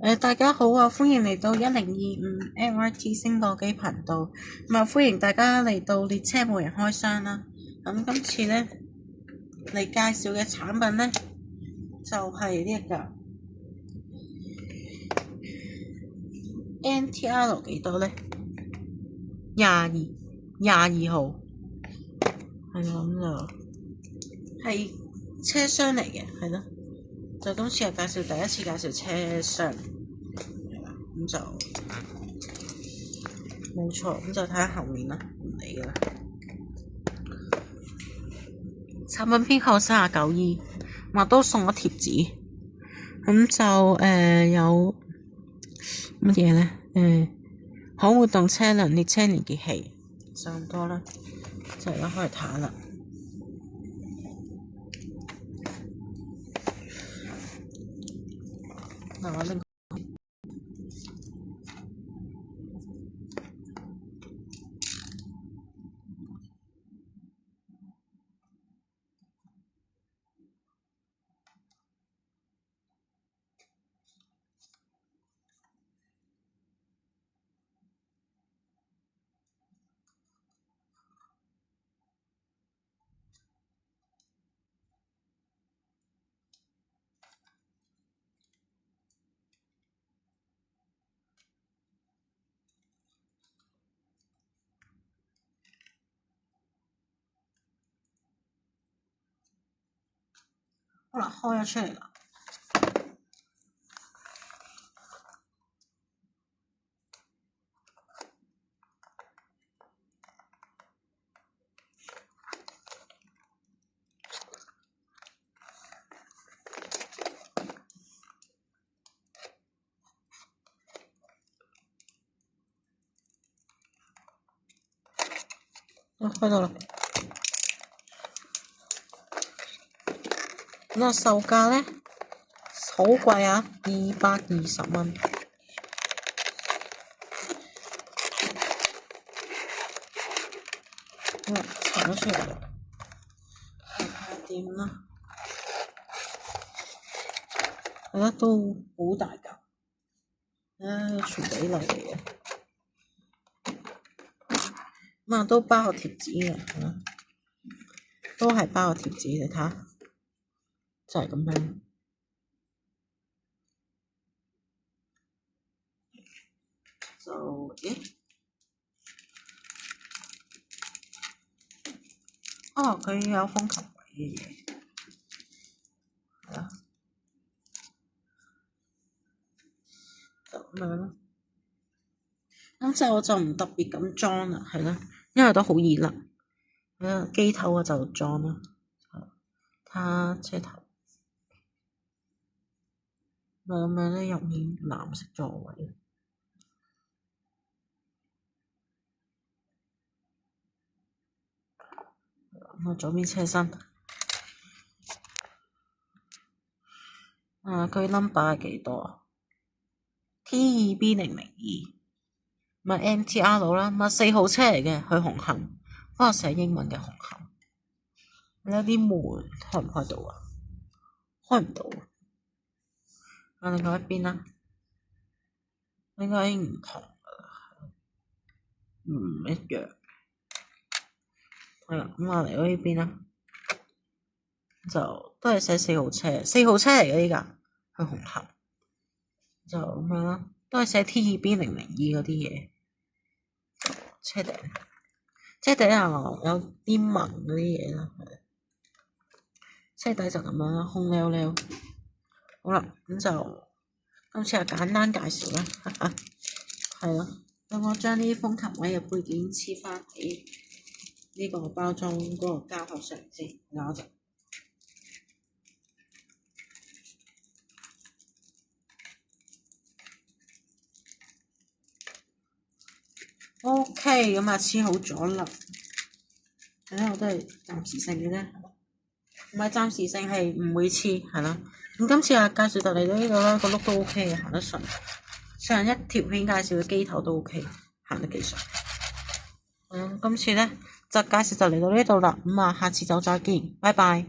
大家好啊，歡迎嚟到1025 LRT 星座機頻道，歡迎大家嚟到列車冇人開箱啦。咁今次呢，嚟介紹嘅產品呢，就係呢一個 NTR 幾多呢？22號，係咁就係車廂嚟嘅，係咯。就今次係第一次介紹車廂，咁就冇錯，咁就睇下後面啦，唔理㗎啦。產品編號39E，都送咗貼紙，咁就有乜嘢呢？可活動車輛列車連結器，就咁多啦，就而家開嚟睇下啦。嗱，我拎好啦，開咗出嚟啦。開到啦。咁售價呢，好貴啊，220蚊。拆咗出嚟啦，睇下點啦。係啦，都好大嚿，全比例嚟嘅。都包個貼紙嘅，都係包個貼紙，你睇下，就係咁樣。佢有風琴位嘅嘢，係啦，就咁樣咯。咁就唔特別咁裝啦，係啦，因為都好熱啦。機頭我就裝啦，睇車頭，咁樣咧，入面藍色座位。左邊車身，佢 number 係幾多啊 ？T2B002，咪 NTR 啦，咪4號車嚟嘅，去紅磡，不過寫英文嘅紅磡。你有啲門開唔開到啊？開唔到啊！另外一邊啦，應該唔同㗎啦，唔一樣。係啦，咁嚟到呢邊啦，就都係寫4號車嚟嘅呢架，去紅磡，就咁樣啦，都係寫 T2B002嗰啲嘢。車頂又有啲紋嗰啲嘢啦，車底就咁樣啦，空溜溜。好啦，咁就今次就簡單介紹啦，係咯。咁我將呢啲風琴位嘅背景黐返喺呢個包裝嗰個膠盒上先，然後就OK，咁黐好咗啦。我都係暫時性嘅啫，唔係暫時性係唔會黐，係啦。咁今次介紹就嚟到呢度啦，個碌都 OK 嘅，行得順。上一條片介紹嘅機頭都 OK，行得幾順。今次呢就介紹就嚟到呢度啦，下次就再見，拜拜。